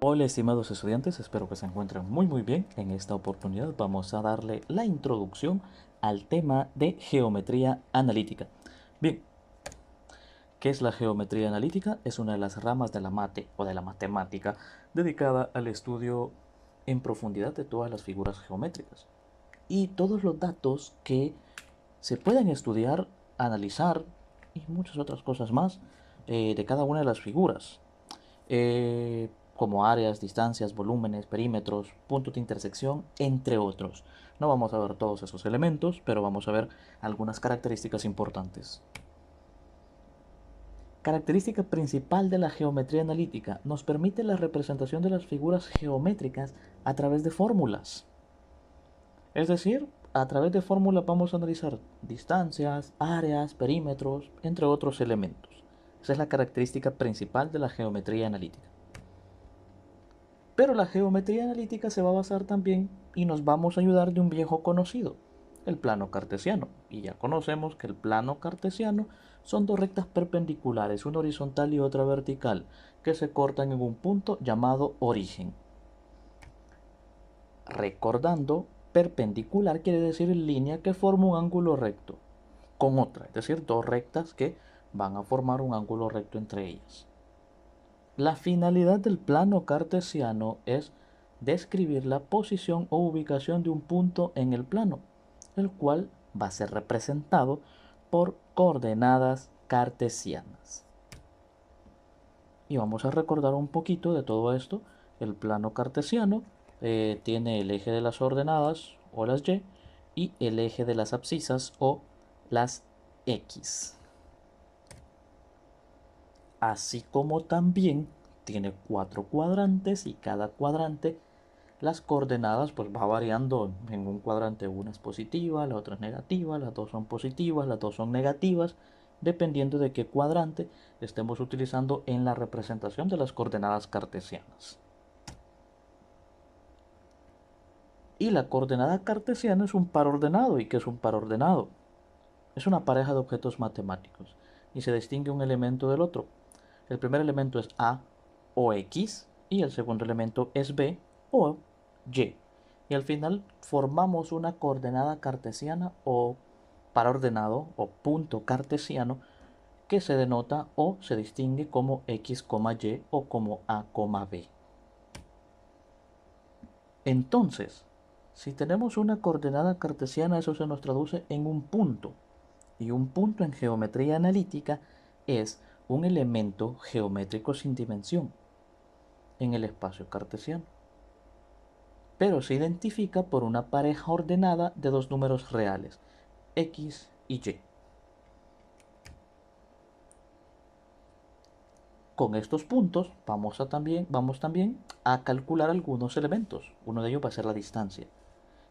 Hola estimados estudiantes, espero que se encuentren muy bien. En esta oportunidad vamos a darle la introducción al tema de geometría analítica. Bien, ¿qué es la geometría analítica? Es una de las ramas de la mate o de la matemática dedicada al estudio en profundidad de todas las figuras geométricas y todos los datos que se pueden estudiar, analizar y muchas otras cosas más de cada una de las figuras. Como áreas, distancias, volúmenes, perímetros, puntos de intersección, entre otros. No vamos a ver todos esos elementos, pero vamos a ver algunas características importantes. Característica principal de la geometría analítica: nos permite la representación de las figuras geométricas a través de fórmulas. Es decir, a través de fórmulas vamos a analizar distancias, áreas, perímetros, entre otros elementos. Esa es la característica principal de la geometría analítica. Pero la geometría analítica se va a basar también y nos vamos a ayudar de un viejo conocido, el plano cartesiano. Y ya conocemos que el plano cartesiano son dos rectas perpendiculares, una horizontal y otra vertical, que se cortan en un punto llamado origen. Recordando, perpendicular quiere decir línea que forma un ángulo recto con otra, es decir, dos rectas que van a formar un ángulo recto entre ellas. La finalidad del plano cartesiano es describir la posición o ubicación de un punto en el plano, el cual va a ser representado por coordenadas cartesianas. Y vamos a recordar un poquito de todo esto. El plano cartesiano tiene el eje de las ordenadas o las y el eje de las abscisas o las X. Así como también tiene 4 cuadrantes y cada cuadrante las coordenadas pues va variando. En un cuadrante una es positiva, la otra es negativa, las dos son positivas, las dos son negativas, dependiendo de qué cuadrante estemos utilizando en la representación de las coordenadas cartesianas. Y la coordenada cartesiana es un par ordenado. ¿Y qué es un par ordenado? Es una pareja de objetos matemáticos y se distingue un elemento del otro. El primer elemento es A o X y el segundo elemento es B o Y. Y al final formamos una coordenada cartesiana o par ordenado o punto cartesiano que se denota o se distingue como X, Y o como A, B. Entonces, si tenemos una coordenada cartesiana, eso se nos traduce en un punto. Y un punto en geometría analítica es un elemento geométrico sin dimensión en el espacio cartesiano, pero se identifica por una pareja ordenada de dos números reales, x y y. Con estos puntos vamos también a calcular algunos elementos. Uno de ellos va a ser la distancia.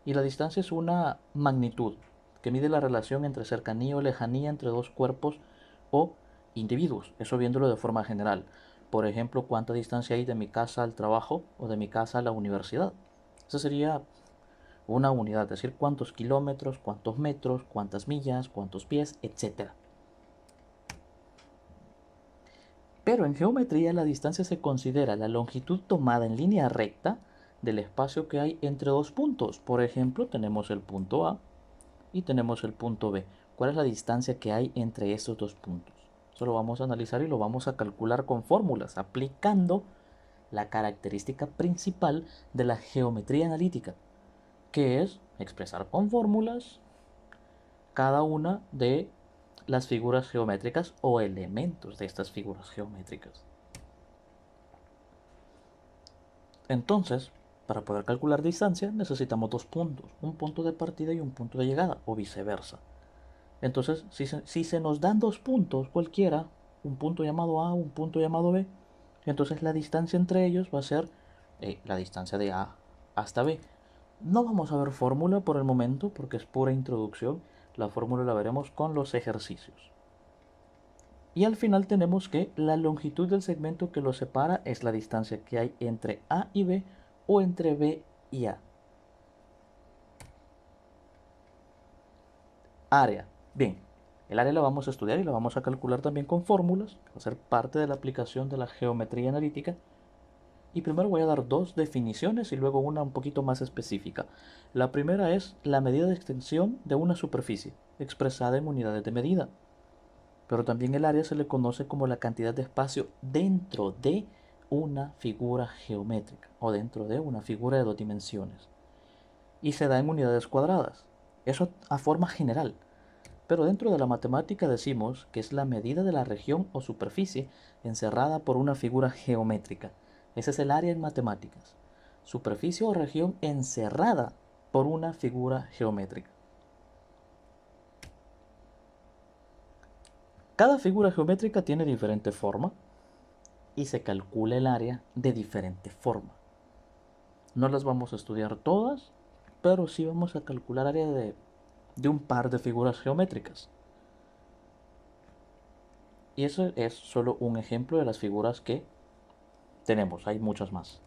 Y la distancia es una magnitud que mide la relación entre cercanía o lejanía entre dos cuerpos o individuos, eso viéndolo de forma general. Por ejemplo, cuánta distancia hay de mi casa al trabajo o de mi casa a la universidad. Esa sería una unidad, es decir, cuántos kilómetros, cuántos metros, cuántas millas, cuántos pies, etc. Pero en geometría la distancia se considera la longitud tomada en línea recta del espacio que hay entre dos puntos. Por ejemplo, tenemos el punto A y tenemos el punto B. ¿Cuál es la distancia que hay entre estos dos puntos? Eso lo vamos a analizar y lo vamos a calcular con fórmulas, aplicando la característica principal de la geometría analítica, que es expresar con fórmulas cada una de las figuras geométricas o elementos de estas figuras geométricas. Entonces, para poder calcular distancia necesitamos dos puntos, un punto de partida y un punto de llegada, o viceversa. Entonces, si se nos dan dos puntos cualquiera, un punto llamado A, un punto llamado B, entonces la distancia entre ellos va a ser la distancia de A hasta B. No vamos a ver fórmula por el momento porque es pura introducción. La fórmula la veremos con los ejercicios. Y al final tenemos que la longitud del segmento que los separa es la distancia que hay entre A y B o entre B y A. Área. Bien, el área la vamos a estudiar y la vamos a calcular también con fórmulas. Va a ser parte de la aplicación de la geometría analítica. Y primero voy a dar dos definiciones y luego una un poquito más específica. La primera es la medida de extensión de una superficie, expresada en unidades de medida. Pero también el área se le conoce como la cantidad de espacio dentro de una figura geométrica o dentro de una figura de dos dimensiones. Y se da en unidades cuadradas. Eso a forma general. Pero dentro de la matemática decimos que es la medida de la región o superficie encerrada por una figura geométrica. Ese es el área en matemáticas. Superficie o región encerrada por una figura geométrica. Cada figura geométrica tiene diferente forma y se calcula el área de diferente forma. No las vamos a estudiar todas, pero sí vamos a calcular área de un par de figuras geométricas. Y eso es solo un ejemplo de las figuras que tenemos, hay muchas más.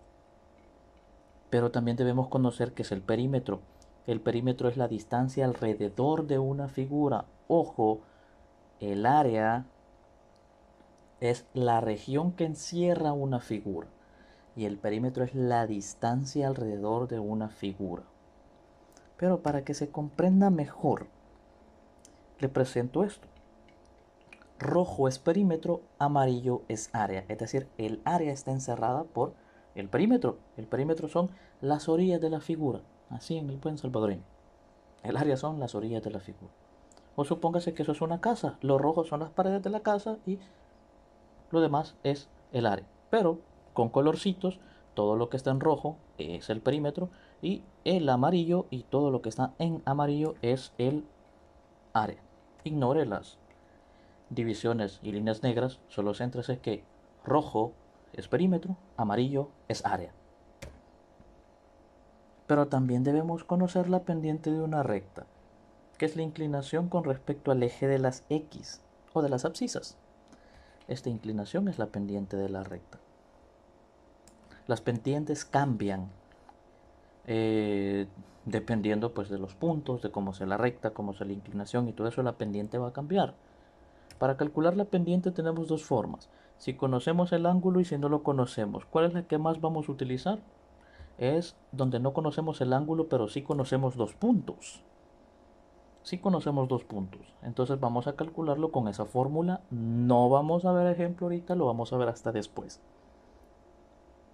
Pero también debemos conocer qué es el perímetro. El perímetro es la distancia alrededor de una figura. Ojo, el área es la región que encierra una figura. Y el perímetro es la distancia alrededor de una figura. Pero para que se comprenda mejor, le presento esto. Rojo es perímetro, amarillo es área. Es decir, el área está encerrada por el perímetro. El perímetro son las orillas de la figura. Así en el buen salvadoreño. El área son las orillas de la figura. O supóngase que eso es una casa. Los rojos son las paredes de la casa y lo demás es el área. Pero con colorcitos, todo lo que está en rojo es el perímetro y el amarillo y todo lo que está en amarillo es el área. Ignore las divisiones y líneas negras, solo céntrese que rojo es perímetro, amarillo es área. Pero también debemos conocer la pendiente de una recta, que es la inclinación con respecto al eje de las X o de las abscisas. Esta inclinación es la pendiente de la recta. Las pendientes cambian dependiendo pues de los puntos, de cómo sea la recta, cómo sea la inclinación y todo eso, la pendiente va a cambiar. Para calcular la pendiente tenemos dos formas. Si conocemos el ángulo y si no lo conocemos. ¿Cuál es la que más vamos a utilizar? Es donde no conocemos el ángulo, pero sí conocemos dos puntos. Sí conocemos dos puntos. Entonces vamos a calcularlo con esa fórmula. No vamos a ver ejemplo ahorita, lo vamos a ver hasta después.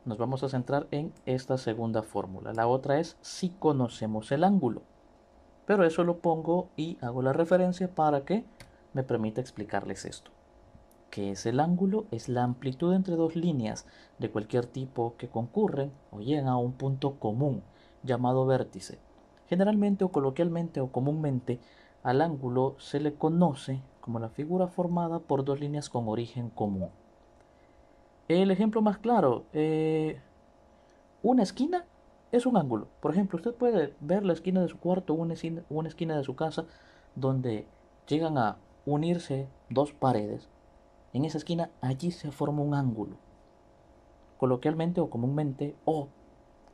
Nos vamos a centrar en esta segunda fórmula. La otra es si conocemos el ángulo. Pero eso lo pongo y hago la referencia para que me permita explicarles esto. ¿Qué es el ángulo? Es la amplitud entre dos líneas de cualquier tipo que concurren o llegan a un punto común llamado vértice. Generalmente o coloquialmente o comúnmente al ángulo se le conoce como la figura formada por dos líneas con origen común. El ejemplo más claro, una esquina es un ángulo. Por ejemplo, usted puede ver la esquina de su cuarto o una esquina de su casa donde llegan a unirse dos paredes. En esa esquina, allí se forma un ángulo. Coloquialmente o comúnmente, o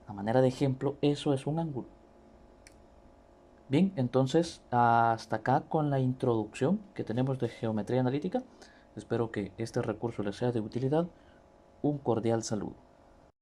a manera de ejemplo, eso es un ángulo. Bien, entonces hasta acá con la introducción que tenemos de geometría analítica. Espero que este recurso les sea de utilidad. Un cordial saludo.